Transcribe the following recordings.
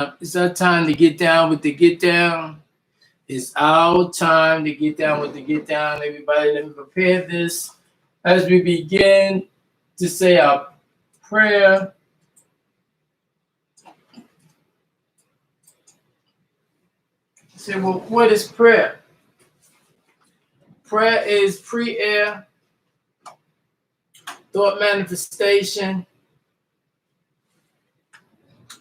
It's our time to get down with the get down. It's our time to get down with the get down. Everybody, let me prepare this as we begin to say our prayer. Say, well, what is prayer? Prayer is pre-air, thought manifestation.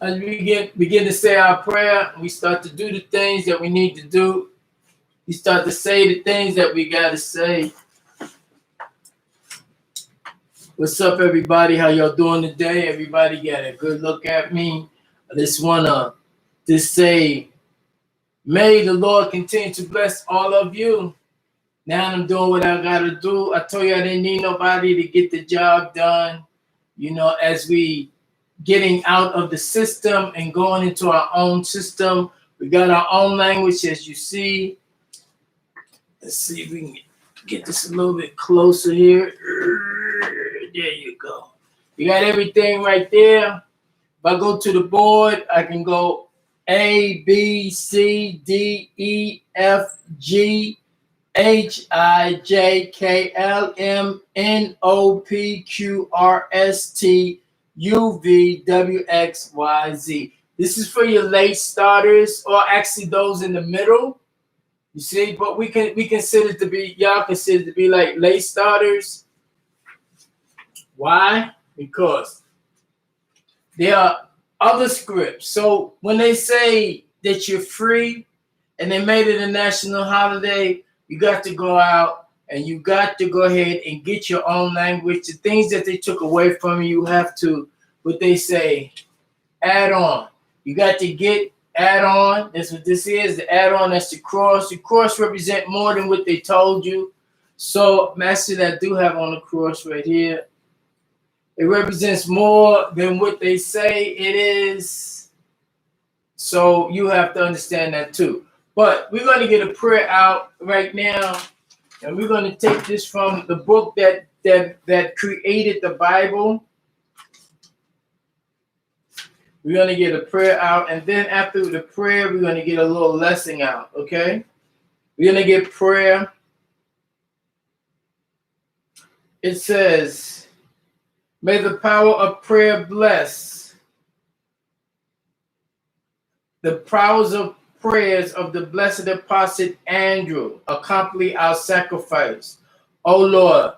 As we begin to say our prayer, we start to do the things that we need to do. We start to say the things that we got to say. What's up, everybody? How y'all doing today? Everybody got a good look at me. I just want to say, may the Lord continue to bless all of you. Now I'm doing what I got to do. I told you I didn't need nobody to get the job done. You know, as we getting out of the system and going into our own system, we got our own language, as you see. Let's see if we can get this a little bit closer here. There you go. You got everything right there. If I go to the board, I can go A, B, C, D, E, F, G, H, I, J, K, L, M, N, O, P, Q, R, S, T, U, V, W, X, Y, Z. This is for your late starters, or actually those in the middle. You see, but we consider to be, y'all consider to be like late starters. Why? Because there are other scripts. So when they say that you're free and they made it a national holiday, you got to go out and you got to go ahead and get your own language. The things that they took away from you, you have to, what they say, add on. You got to add on. That's what this is. The add on, that's the cross. The cross represent more than what they told you. So, Master, that I do have on the cross right here. It represents more than what they say it is. So you have to understand that too. But we're going to get a prayer out right now. And we're going to take this from the book that created the Bible. We're going to get a prayer out. And then after the prayer, we're going to get a little lesson out. Okay? We're going to get prayer. It says, may the power of prayer bless the powers of prayers of the blessed apostle Andrew accompany our sacrifice. O Lord,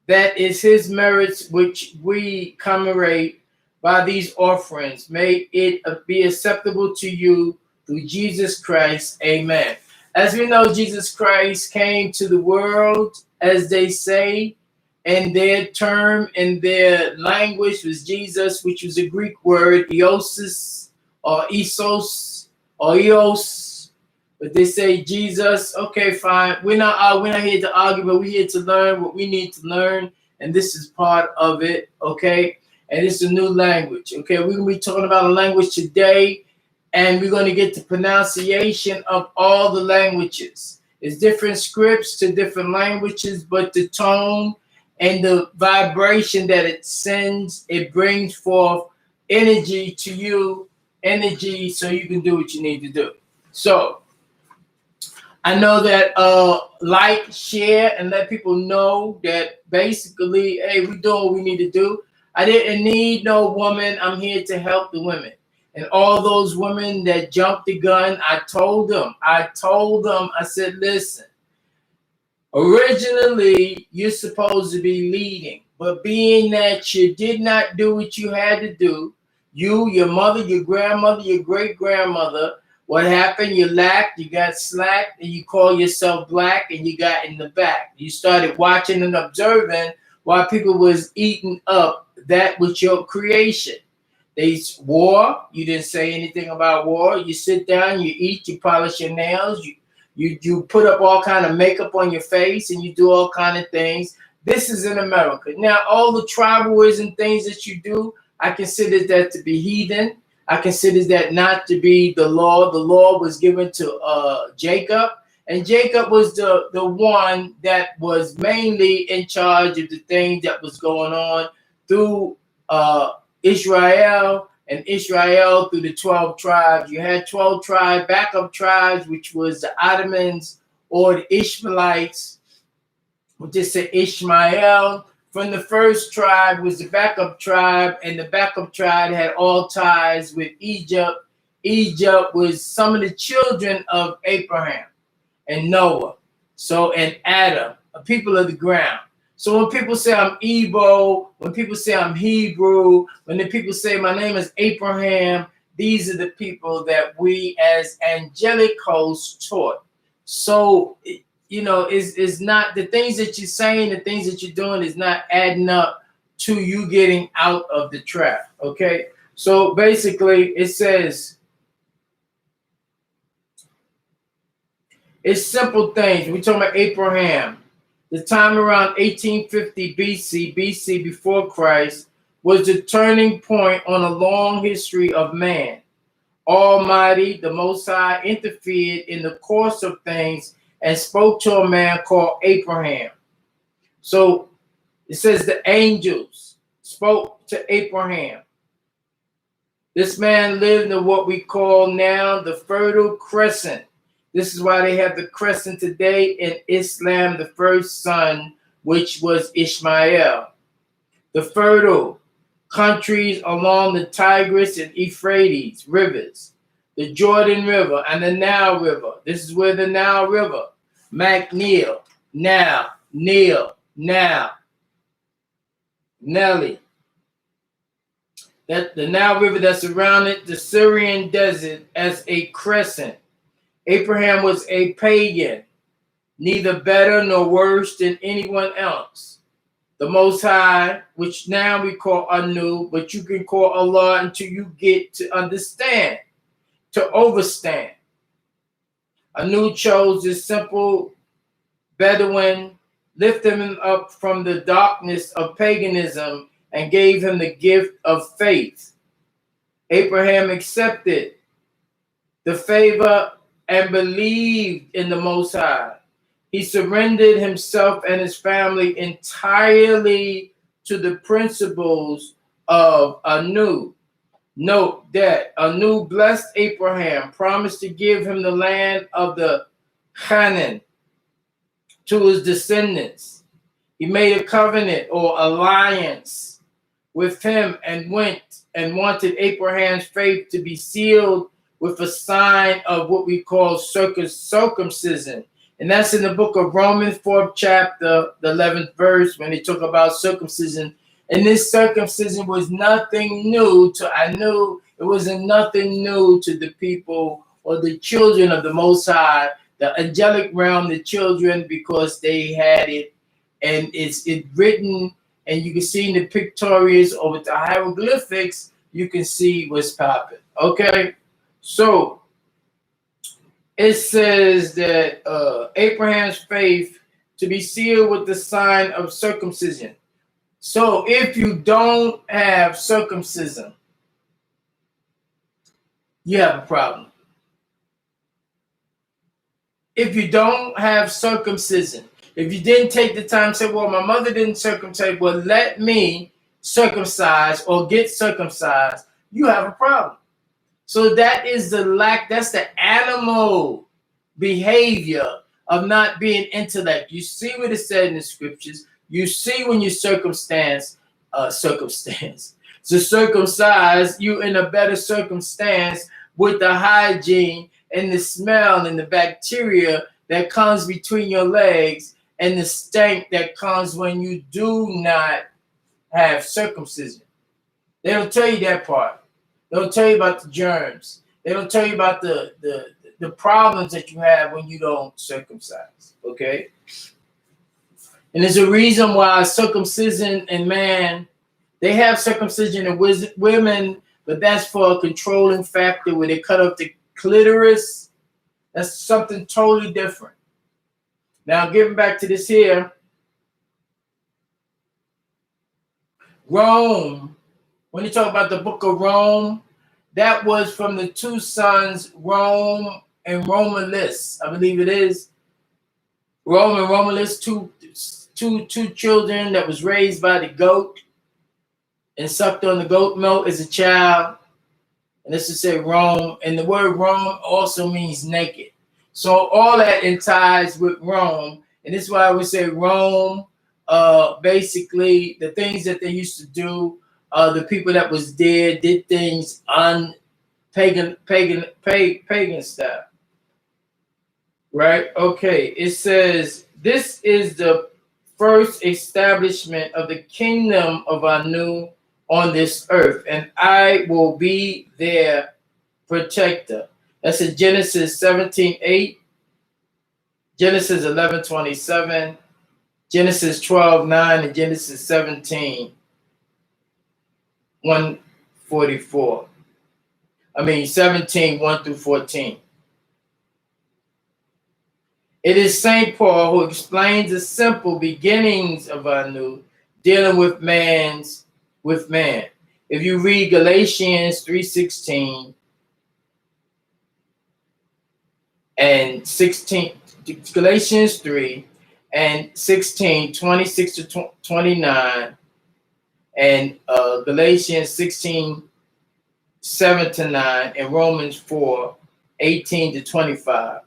that is his merits which we commemorate by these offerings. May it be acceptable to you through Jesus Christ. Amen. As we know, Jesus Christ came to the world, as they say, and their term in their language was Jesus, which was a Greek word, eosis, or Isos, or Eos, but they say Jesus. Okay, fine. We're not here to argue, but we're here to learn what we need to learn, and this is part of it. Okay, and it's a new language. Okay, we're gonna be talking about a language today, and we're gonna get the pronunciation of all the languages. It's different scripts to different languages, but the tone and the vibration that it sends, it brings forth energy to you. Energy so you can do what you need to do. So I know that like, share, and let people know that basically, hey, we're doing what we need to do. I didn't need no woman. I'm here to help the women. And all those women that jumped the gun, I told them, I said, listen, originally you're supposed to be leading, but being that you did not do what you had to do, you, your mother, your grandmother, your great-grandmother, what happened? You lacked, you got slacked, and you call yourself black, and you got in the back. You started watching and observing while people was eating up that with your creation. They war, you didn't say anything about war. You sit down, you eat, you polish your nails, you put up all kind of makeup on your face, and you do all kind of things. This is in America. Now, all the tribalism things that you do, I consider that to be heathen. I consider that not to be the law. The law was given to Jacob, and Jacob was the one that was mainly in charge of the things that was going on through Israel and Israel through the 12 tribes. You had 12 tribes, backup tribes, which was the Ottomans or the Ishmaelites, which is the Ishmael. From the first tribe was the backup tribe, and the backup tribe had all ties with Egypt. Egypt was some of the children of Abraham and Noah, so and Adam, a people of the ground. So when people say I'm Igbo, when people say I'm Hebrew, when the people say my name is Abraham, these are the people that we as angelic hosts taught. So, you know, is not the things that you're saying, the things that you're doing is not adding up to you getting out of the trap. Okay. So basically it says, it's simple things. We're talking about Abraham. The time around 1850 BC before Christ, was the turning point on a long history of man. Almighty, the Most High, interfered in the course of things and spoke to a man called Abraham. So it says the angels spoke to Abraham. This man lived in what we call now the Fertile Crescent. This is why they have the crescent today in Islam, the first son, which was Ishmael. The fertile countries along the Tigris and Euphrates rivers, the Jordan River and the Nile River. This is where the Nile River, McNeil, Nile, Neil, Nile, Nelly. That the Nile River that surrounded the Syrian desert as a crescent. Abraham was a pagan, neither better nor worse than anyone else. The Most High, which now we call Anu, but you can call Allah until you get to understand, to overstand. Anu chose this simple Bedouin, lifted him up from the darkness of paganism, and gave him the gift of faith. Abraham accepted the favor and believed in the Most High. He surrendered himself and his family entirely to the principles of Anu. Note that Anu blessed Abraham, promised to give him the land of the Canaan to his descendants. He made a covenant or alliance with him and wanted Abraham's faith to be sealed with a sign of what we call circumcision. And that's in the book of Romans, 4th chapter, the 11th verse, when they talk about circumcision. And this circumcision was nothing new to Anu. It wasn't nothing new to the people or the children of the Most High, the angelic realm, the children, because they had it. And it's written, and you can see in the pictorials or with the hieroglyphics, you can see what's popping. Okay? So it says that Abraham's faith to be sealed with the sign of circumcision. So if you don't have circumcision, you have a problem. If you don't have circumcision, if you didn't take the time to say, well, my mother didn't circumcise, well, let me circumcise or get circumcised, you have a problem. So that is the lack, that's the animal behavior of not being intellect. You see what it said in the scriptures. You see when you circumcise, to circumcise, you in a better circumstance with the hygiene and the smell and the bacteria that comes between your legs and the stank that comes when you do not have circumcision. They don't tell you that part. They don't tell you about the germs. They don't tell you about the problems that you have when you don't circumcise, okay? And there's a reason why circumcision in man, they have circumcision in women, but that's for a controlling factor where they cut off the clitoris. That's something totally different. Now, getting back to this here, Rome, when you talk about the book of Rome, that was from the two sons, Rome and Romulus, I believe it is. Rome and Romulus, two children that was raised by the goat and sucked on the goat milk as a child. And this is say Rome, and the word Rome also means naked. So all that in ties with Rome, and this is why I would say Rome. Basically, the things that they used to do, the people that was there did things on pagan style, right? Okay, it says this is the first establishment of the kingdom of Anu on this earth, and I will be their protector. That's in Genesis 17:8, Genesis 11:27, Genesis 12:9, and Genesis 17:144. 17:1 through 14. It is St. Paul who explains the simple beginnings of Anu, dealing with man. If you read Galatians 3:16 and 16, Galatians 3 and 16, 26 to 29, and Galatians 16, 7 to 9, and Romans 4, 18 to 25.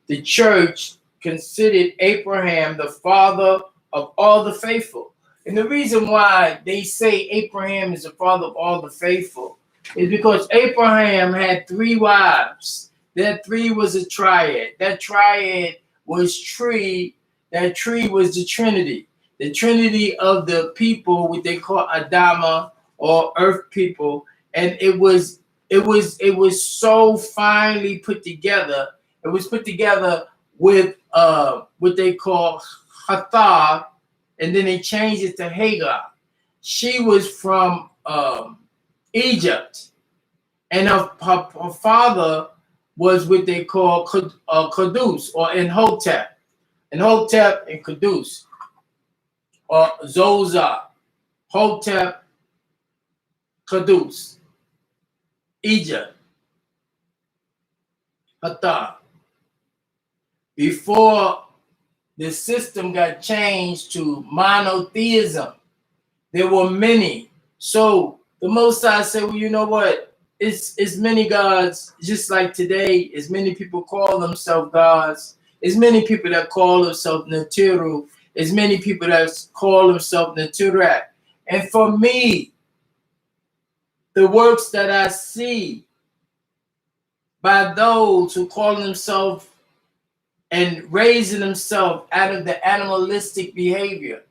The church considered Abraham the father of all the faithful. And the reason why they say Abraham is the father of all the faithful is because Abraham had 3 wives. That 3 was a triad. That triad was tree. That tree was the Trinity. The Trinity of the people, what they call Adama or earth people. And it was so finely put together. It was put together with what they call Hathar, and then they changed it to Hagar. She was from Egypt, and her father was what they call Kudus or Enhotep. Enhotep and Kudus, or Zoza, Hotep, Kudus, Egypt, Hathar. Before the system got changed to monotheism, there were many. So the Most High said, well, you know what? It's many gods, just like today, as many people call themselves gods, as many people that call themselves Natiru, as many people that call themselves Naturak. And for me, the works that I see by those who call themselves and raising themselves out of the animalistic behavior,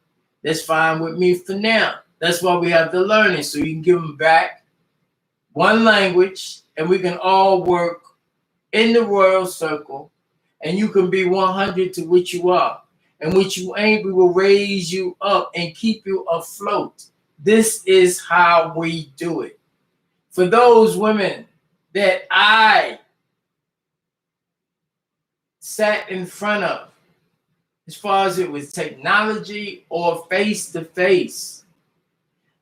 that's fine with me for now. That's why we have the learning, so you can give them back one language, and we can all work in the royal circle, and you can be 100 to what you are. And what you ain't, we will raise you up and keep you afloat. This is how we do it. For those women that I sat in front of, as far as it was technology or face-to-face,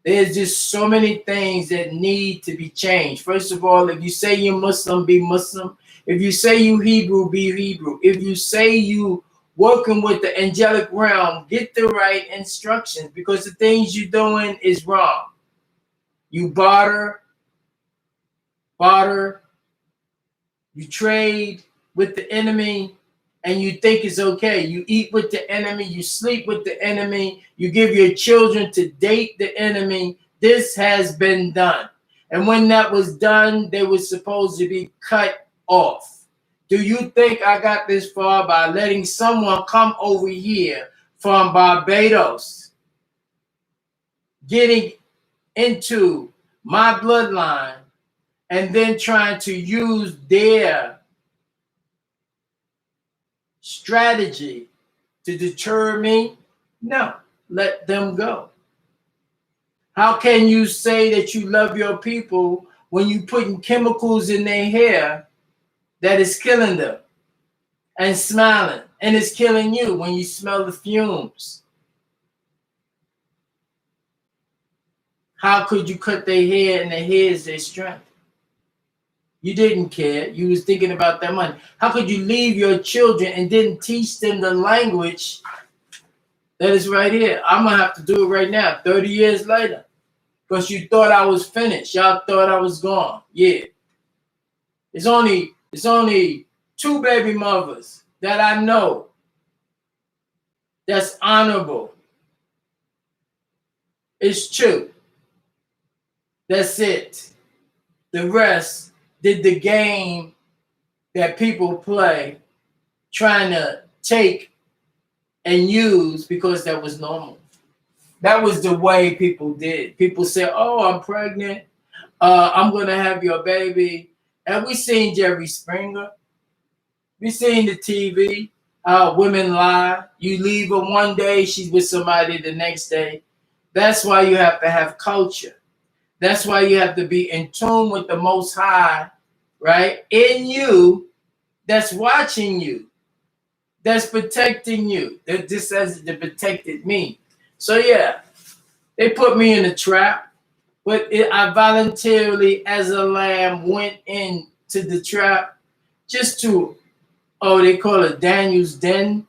there's just so many things that need to be changed. First of all, if you say you're Muslim, be Muslim. If you say you Hebrew, be Hebrew. If you say you working with the angelic realm, get the right instructions, because the things you're doing is wrong. You barter, you trade with the enemy, and you think it's okay. You eat with the enemy, you sleep with the enemy, you give your children to date the enemy. This has been done. And when that was done, they were supposed to be cut off. Do you think I got this far by letting someone come over here from Barbados, getting into my bloodline, and then trying to use their strategy to deter me? No, let them go. How can you say that you love your people when you putting chemicals in their hair that is killing them, and smiling, and it's killing you when you smell the fumes? How could you cut their hair, and their hair is their strength? You didn't care. You was thinking about that money. How could you leave your children and didn't teach them the language that is right here? I'm going to have to do it right now, 30 years later, because you thought I was finished. Y'all thought I was gone. Yeah. It's only two baby mothers that I know that's honorable. It's two. That's it. The rest did the game that people play, trying to take and use because that was normal. That was the way people did. People said, "Oh, I'm pregnant. I'm gonna have your baby." And we seen Jerry Springer. We seen the TV. Women lie. You leave her one day, she's with somebody the next day. That's why you have to have culture. That's why you have to be in tune with the Most High, right? In you, that's watching you, that's protecting you. That this says it protected me. So yeah, they put me in a trap, but I voluntarily, as a lamb, went into the trap just to, oh, they call it Daniel's den.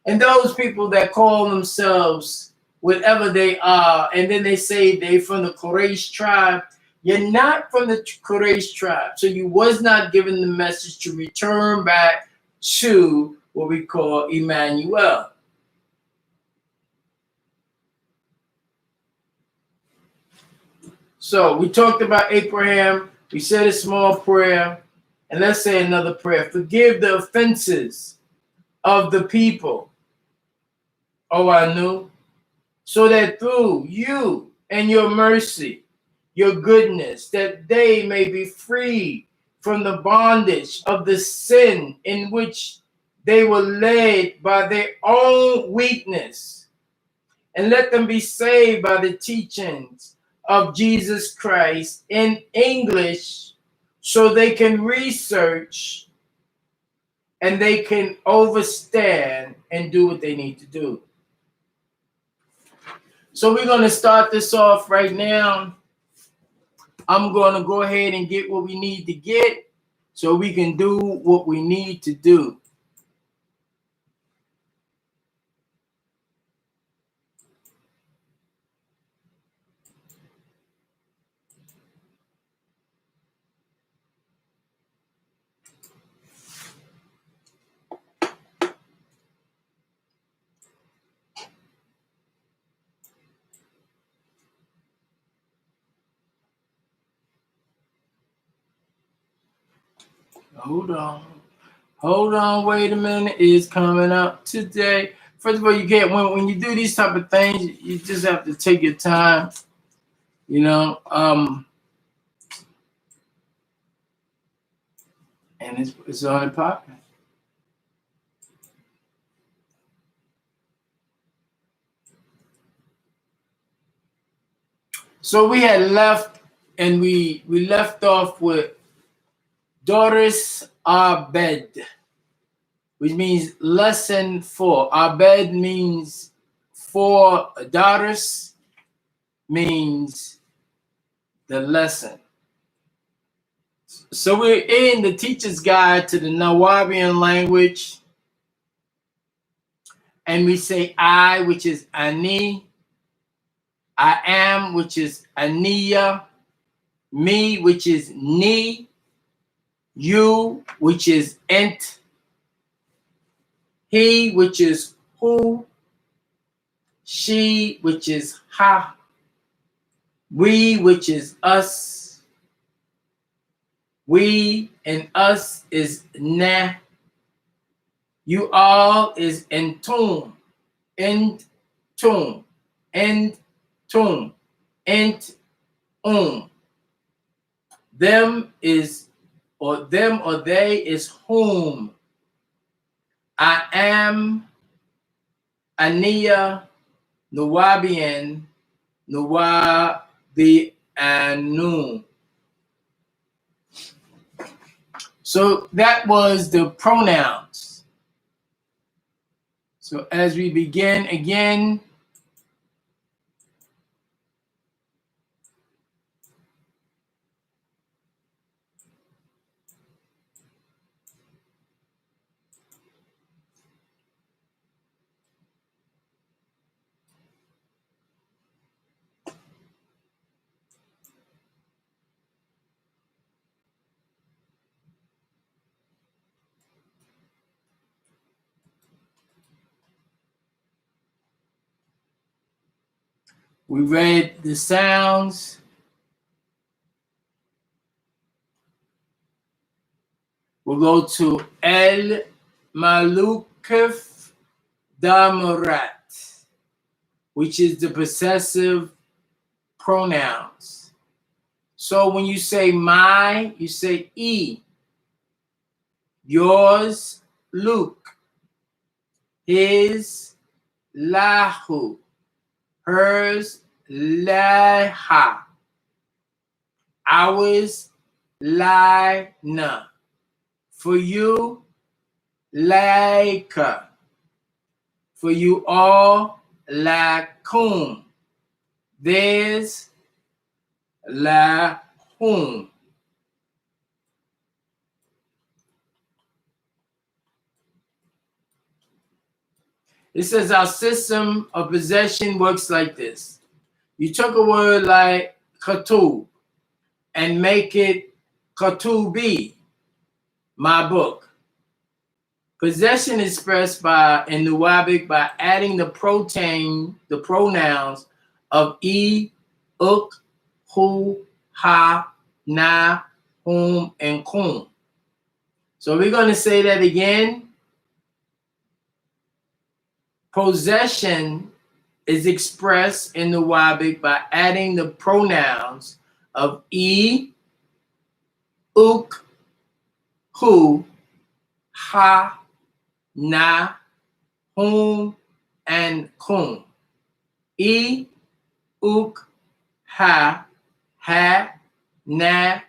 And those people that call themselves whatever they are, and then they say they from the Quraysh tribe, you're not from the Quraysh tribe. So you was not given the message to return back to what we call Emmanuel. So we talked about Abraham. We said a small prayer. And let's say another prayer. Forgive the offenses of the people, O Anu, so that through you and your mercy, your goodness, that they may be free from the bondage of the sin in which they were led by their own weakness, and let them be saved by the teachings of Jesus Christ in English, so they can research and they can overstand and do what they need to do. So we're going to start this off right now. I'm going to go ahead and get what we need to get so we can do what we need to do. Hold on. Hold on. Wait a minute. It's coming up today. First of all, you can't, when you do these type of things, you just have to take your time, you know. And it's on popping. So we had left, and we left off with Doris Abed, which means lesson 4. Abed means 4. Daughters means the lesson. So we're in the teacher's guide to the Nawabian language, and we say I, which is Ani, I am, which is Aniya, me, which is Ni, you, which is Ent, he, which is Who, she, which is Ha, we, which is Us, we and us is Na, you all is Entum, Entum, Entum, Entum. Them is, or them or they is whom. I am, Aniya, Nuwabian, Nuwabianu. So that was the pronouns. So as we begin again, We read the sounds. We'll go to El Malukif Damurat, which is the possessive pronouns. So when you say my, you say e. Yours, Luke. His, lahu. Hers, laha. Ours, lina. For you, laika. For you all, lakum. Theirs, lahum. It says our system of possession works like this. You took a word like katub and make it katubi, my book. Possession is expressed by in Nuwabic by adding the pronouns of e, uk, hu, ha, na, hum, and kum. So we're going to say that again. Possession is expressed in Nuwabic by adding the pronouns of e, uk, hu, ha, na, hum, and kum. E, uk, ha, na,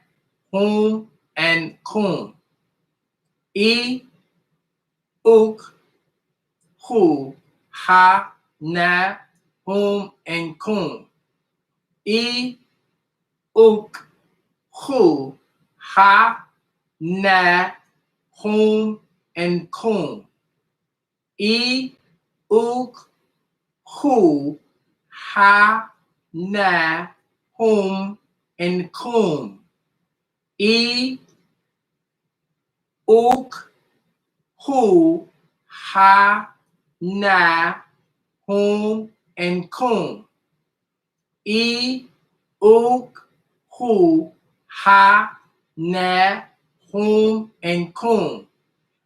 hum, and kum. E, uk, hu, ha, na, hum, and kum. E, uk, hu, ha, na, hum, and kum. E, uk, hu, ha, na, hum, and kum. E, uk, hu, ha, na, hum, and kum. E, uk, hu, ha, na, hum, and kum.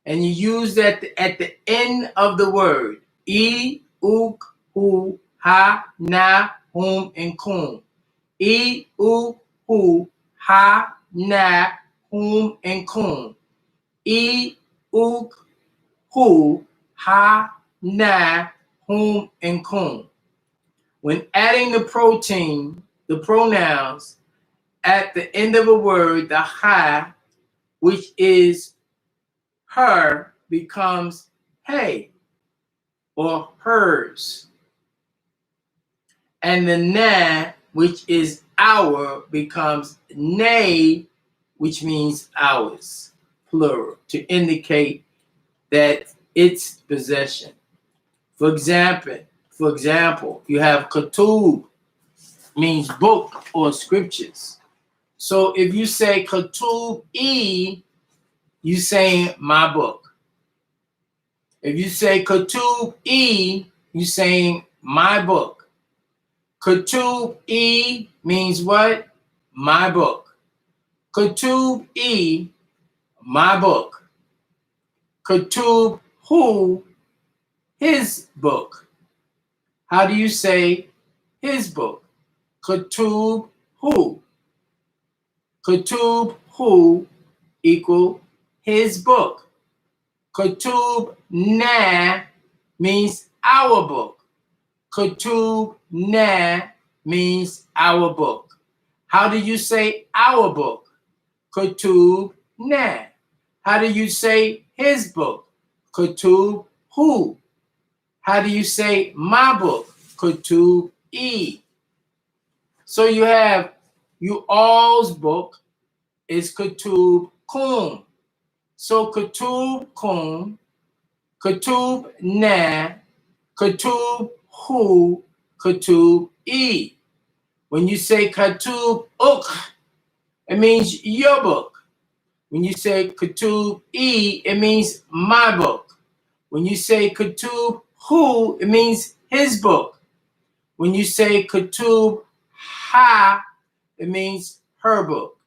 And you use that at the end of the word. E, uk, hu, ha, na, hum, and kum. E, uk, hu, ha, na, hum, and kum. E, uk, hu, ha, na, hum, and kum. When adding the pronouns at the end of a word, the ha, which is her, becomes hey or hers. And the na, which is our, becomes nay, which means ours, plural, to indicate that it's possession. For example, you have katub, means book or scriptures. So if you say katub e, you saying my book. If you say katub e, you saying my book. Katub e means what? My book. Katub e, my book. Katub hu, his book. How do you say his book? Katub hu. Katub hu equal his book. Katub na means our book. Katub na means our book. How do you say our book? Katub na. How do you say his book? Katub hu. How do you say my book? Katub e. So you have you all's book is katub kum. So katub kum, katub na, katub hu, katub e. When you say katub uk, it means your book. When you say katub e, it means my book. When you say katub hu, it means his book. When you say Kutub Ha, it means her book.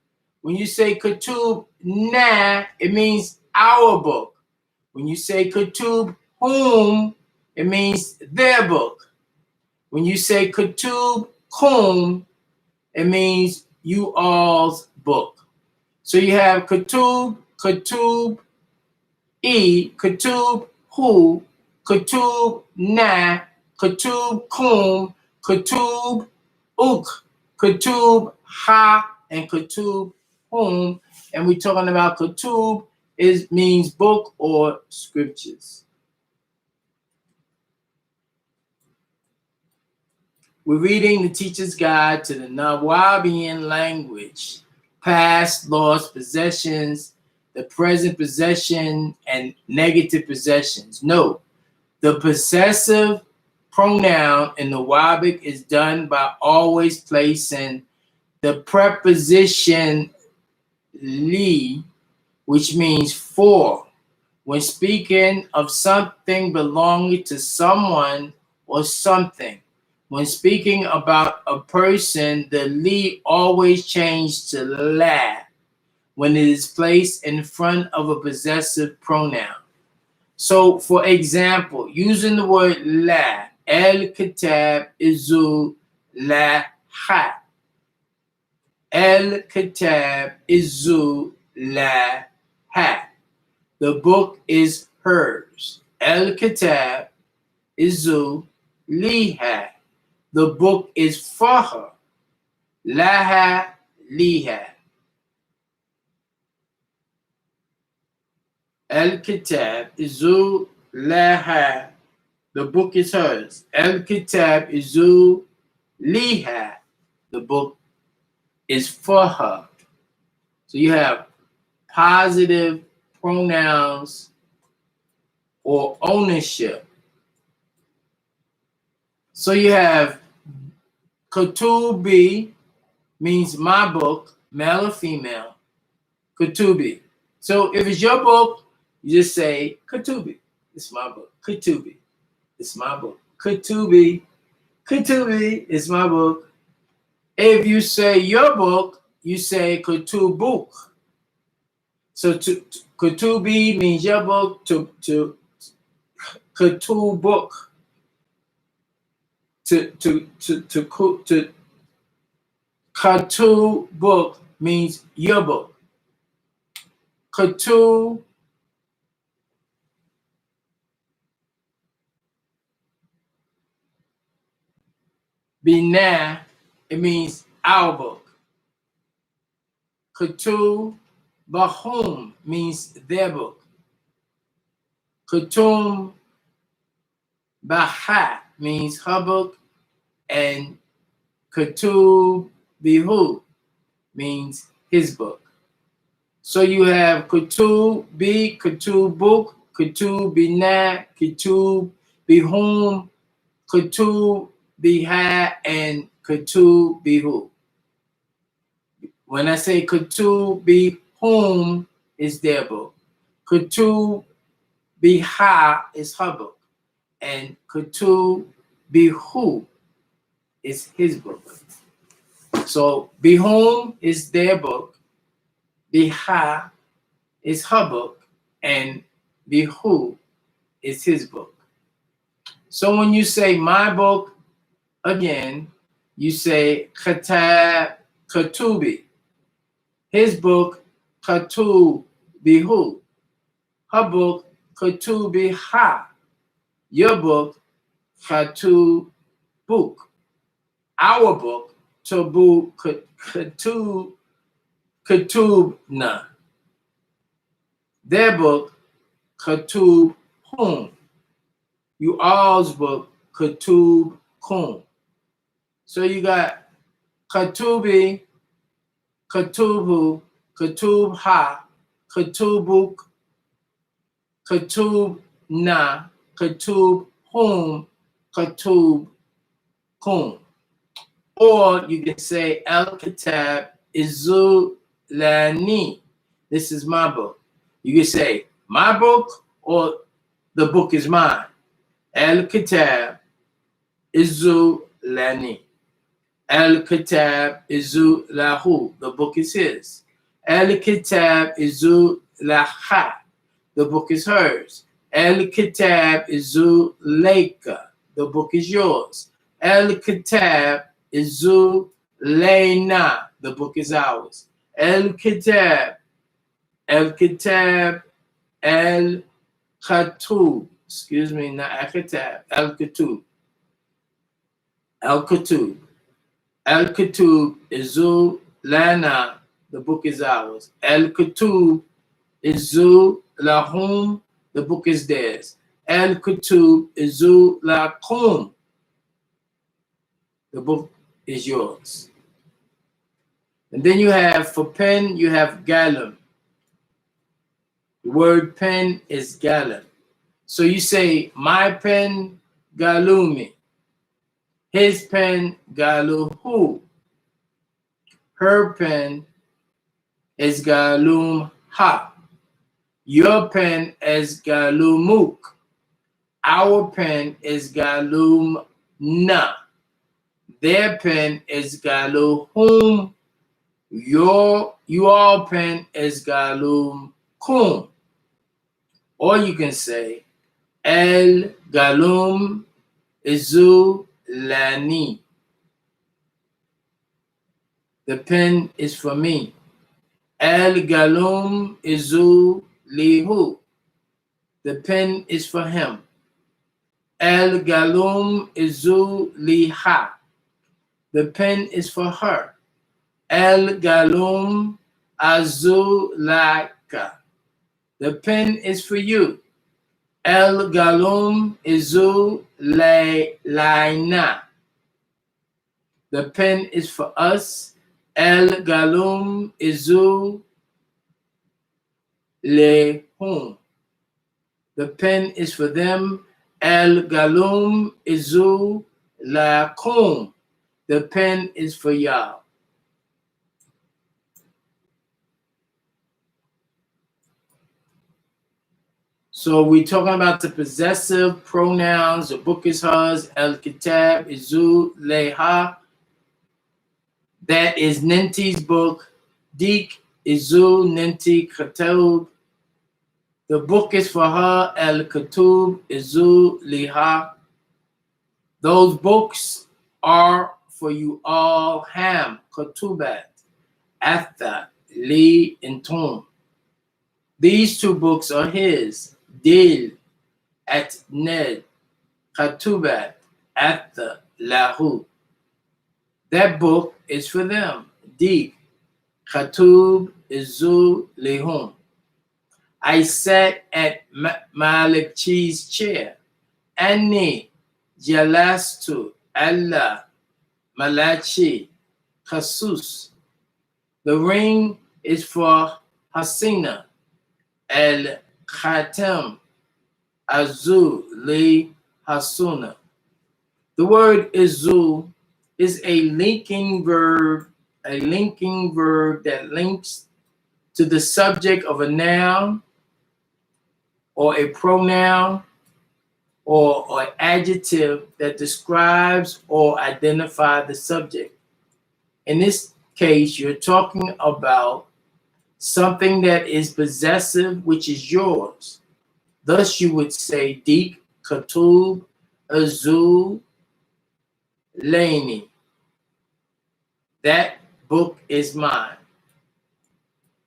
When you say Kutub Na, it means our book. When you say Kutub Hum, it means their book. When you say Kutub Kum, it means you all's book. So you have Kutub, Kutub Kutub Hu, Kutub Na, Kutub Kum, Kutub Uk, Kutub Ha, and Kutub Hum. And we're talking about Kutub means book or scriptures. We're reading the Teacher's Guide to the N.Y.C language, past, lost, possessions, the present possession, and negative possessions. Note, the possessive pronoun in the Wabic is done by always placing the preposition li, which means for, when speaking of something belonging to someone or something. When speaking about a person, the li always changes to la when it is placed in front of a possessive pronoun. So, for example, using the word la, el-kitab izu la ha. El-kitab izu la ha. The book is hers. El-kitab izu liha. The book is for her. Laha liha. El-kitab izu laha. The book is hers. El-kitab izu liha. The book is for her. So you have positive pronouns or ownership. So you have Kutubi means my book, male or female. Kutubi. So if it's your book, you just say Kutubi. It's my book. Kutubi. It's my book. Kutubi. Kutubi is my book. If you say your book, you say Kutubuk. So Kutubi means your book. To Kutubuk. To Katu book means your book. Katu Bina, it means our book. Katu Bahum means their book. Kutum Baha means her book. And Kutub Bihu means his book. So you have Kutub Bi, Kutub Book, Kutub Bina, Kutub Bihum, Kutub Biha, and Kutub Bihu. When I say Kutub Bihum is their book, Kutub Biha is her book, and Kutub Bihu is his book. So Bihum is their book, Biha is her book, and Bihu is his book. So when you say my book, again, you say Katab Katubi. His book, Katub Bihu. Her book, Katubi Ha. Your book, Katub Book. Our book, Tabu Katubna. Their book, Katub Hum. You all's book, Katub Kum. So you got Katubi, Katubu, Katub Ha, Katubuk, Katub Na, Katub Hum, Katub Kum. Or you can say El-Kitab Izulani. This is my book. You can say my book or the book is mine. El-Kitab Izulani. lani. Al-Kitab izu lahu. The book is his. Al-Kitab izu laha. The book is hers. Al-Kitab izu leika. The book is yours. Al-Kitab izu leina. The book is ours. Al-Kitab. Al-Kitab. Al-Khatub. Excuse me, not Al-Kitab. Al-Khatub. Al-Khatub. Al-Khatub izu lana. The book is ours. Al-Khatub izu lahum. The book is theirs. Al-Khatub izu lakum. The book is yours. And then you have, for pen, you have galam. The word pen is galam. So you say, my pen, galumi. His pen, galuhu. Her pen is galum ha. Your pen is galumuk. Our pen is galum na. Their pen is galuhum. Your all pen is galum kum. Or you can say el galum izu lani. The pen is for me. El galum izu lihu. The pen is for him. El galum izu liha. The pen is for her. El galum azu laka. The pen is for you. El galum izu laina. The pen is for us. El galum izu lehum. The pen is for them. El galum izu lakum. The pen is for y'all. So we're talking about the possessive pronouns. The book is hers. El kitab izu leha. That is Ninti's book. Dik izu ninti katub. The book is for her. El katub izu liha. Those books are for you all. Ham, katubat, atha, li, and tum. These two books are his. Dil, at ned, katubat, atha, lahu. That book is for them. Dik, katub, izu, lihum. I sat at Malik Chi's chair. Anni, jalastu, Allah, Malachi, Khasus. The ring is for Hasina. El Khatam, Azu, Li Hasuna. The word izu is a linking verb that links to the subject of a noun or a pronoun or an adjective that describes or identifies the subject. In this case, you're talking about something that is possessive, which is yours. Thus, you would say dik, katub, azul, lani. That book is mine.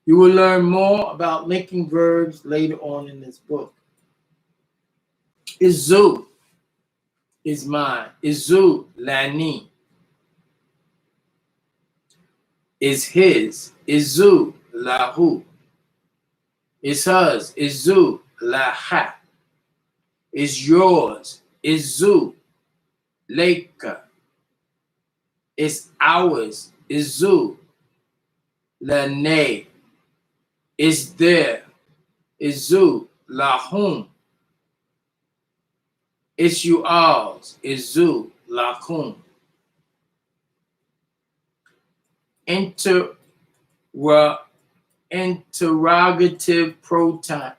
You will learn more about linking verbs later on in this book. Izu is mine. Izu lani is his. Izu lahu is hers. Izu laha is yours. Izu leka is ours. Izu lane is there. Izu lahum it's you alls. Izu lakum. Interrogative pronoun.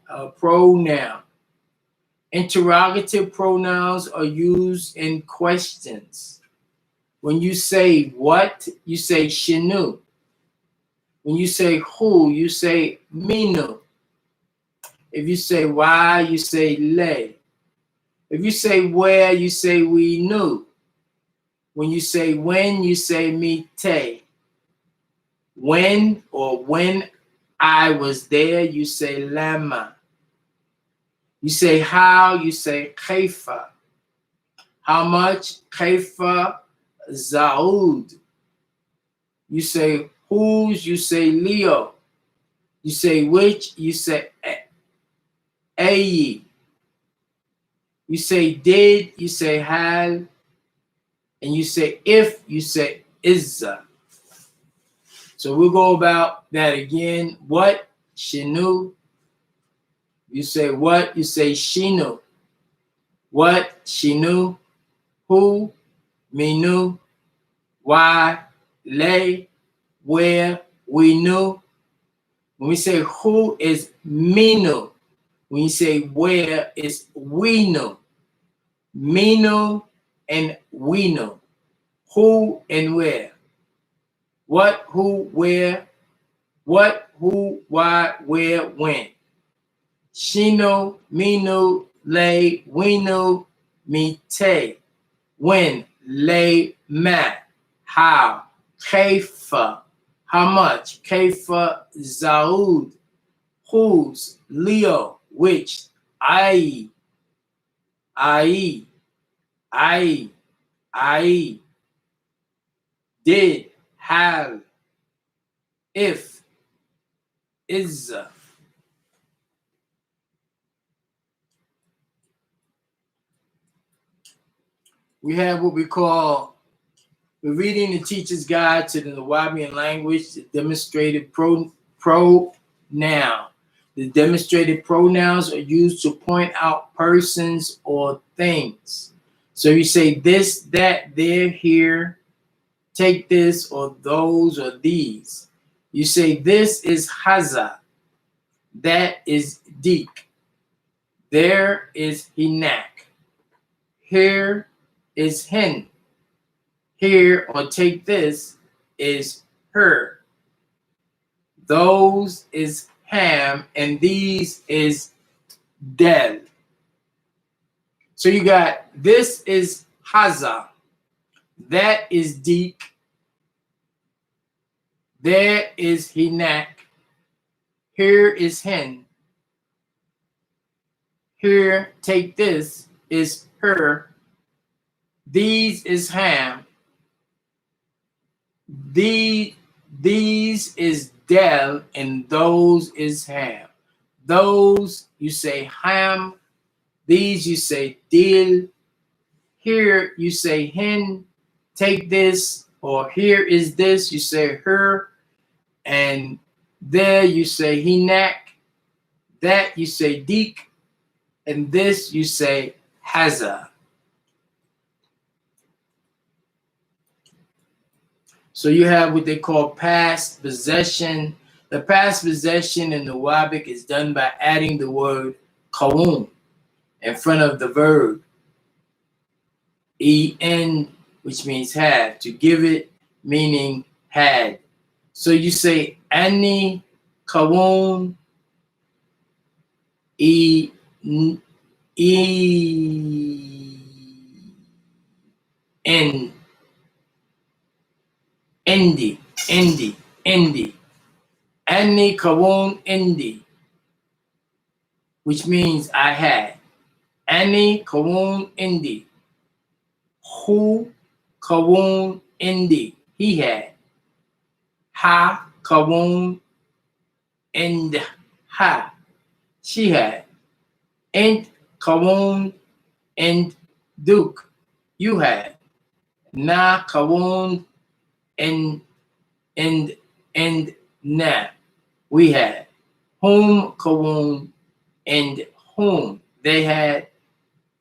Interrogative pronouns are used in questions. When you say what, you say shinu. When you say who, you say minu. If you say why, you say le. If you say where, you say we knew. When you say when, you say me te. When or when I was there, you say lama. You say how, you say kaifa. How much? Kaifa zaud. You say whose, you say Leo. You say which, you say ayi. You say did, you say hal. And you say if, you say izza. So we'll go about that again. What? Shinu. You say what? You say shinu. What? Shinu. Who? Minu. Why? Lay. Where? We knew. When we say who is minu. When you say where is we know. Minu and we know. Who and where. What, who, where. What, who, why, where, when. Shino, minu, lay, winu, mite. When, lay, ma. How. Kaifa. How much? Kaifa, zaud. Whose, Leo, which. I. I. Did, have, if, is. We have what we call, we're reading the Teacher's Guide to the Newbeings Language, the demonstrated pronoun. The demonstrated pronouns are used to point out persons or things. So you say this, that, there, here, take this, or those, or these. You say this is haza, that is dik, there is hinak, here is hen, here or take this is her, those is ham, and these is del. So you got this is haza, that is dik, there is hinak, here is hen, here take this is her, these is ham, these is del, and those is ham. Those you say ham, these you say dil, here you say hen, take this, or here is this, you say her, and there you say hinak, that you say dik, and this you say haza. So you have what they call past possession. The past possession in the Wabic is done by adding the word kawun in front of the verb en, which means have, to give it meaning had. So you say ani kawun e en endi ani kawun endi, which means I had. Ani kawun endi. Who kawun endi, he had. Ha kawun and ha, she had. And kawun and duke, you had. Na kawun and na, we had. Whom kawun and whom, they had.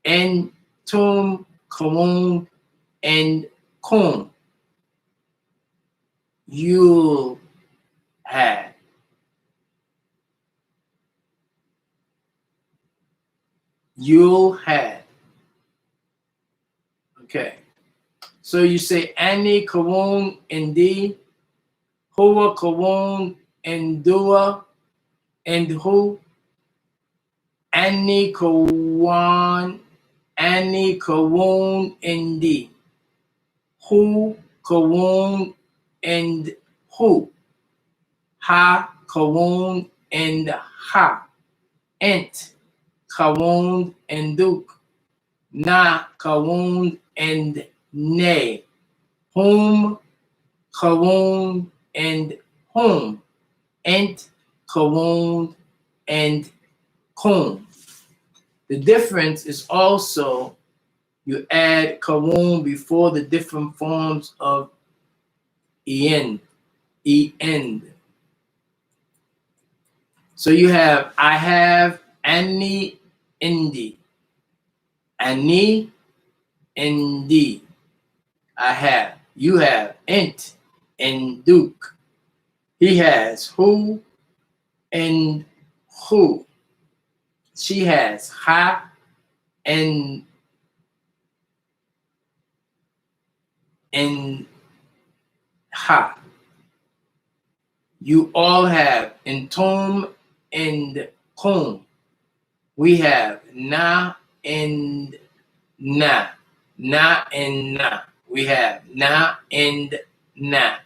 And tum kawun and kum, you had. You had. Okay. So you say Ani Kawun Indi, Hua Kawun Endua, and who? Ani Kawan, Ani Kawun Indi, Who Kawun and who? Ha Kawun and ha. Ent Kawun and Duke. Na Kawun and ne. Whom Kawun and whom. Ent Kawun and kum. The difference is also you add kawun before the different forms of en. So you have I have ani indi. Ani indi. I have. You have ent and duke. He has who and who. She has ha and ha. You all have entomb and kum. We have na and na. Na and na. We have na and na.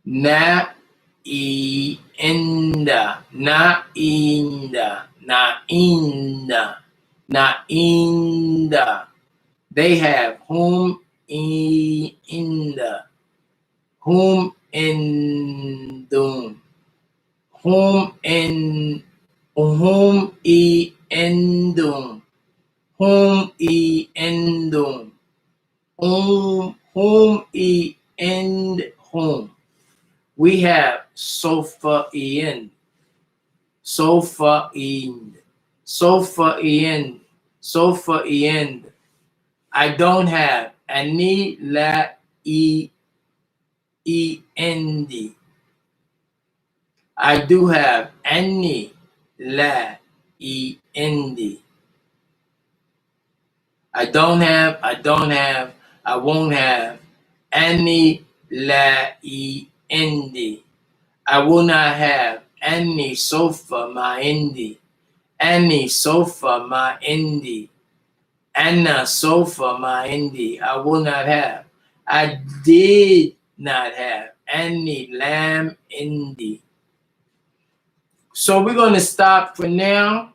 Na inda. Na inda. Na inda. Na inda. They have whom inda. Whom endum. Whom endum. Whom endum. Whom end whom. We have sofa in. Sofa in. Sofa in. Sofa in. I don't have ani la endi. I do have ani la endi. I don't have, I won't have any la endi. I will not have any sofa ma indi. Any sofa ma indi. Anna sofa ma indi. I will not have. I did not have any lamb indi. So we're going to stop for now.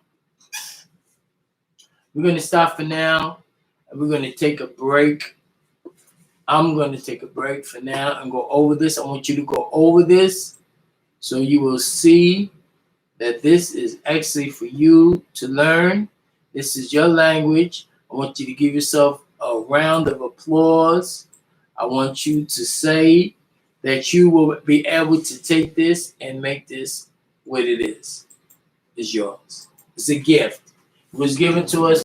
We're going to stop for now. And we're going to take a break. I'm going to take a break for now and go over this. I want you to go over this so you will see that this is actually for you to learn. This is your language. I want you to give yourself a round of applause. I want you to say that you will be able to take this and make this what it is. It's yours. It's a gift. It was given to us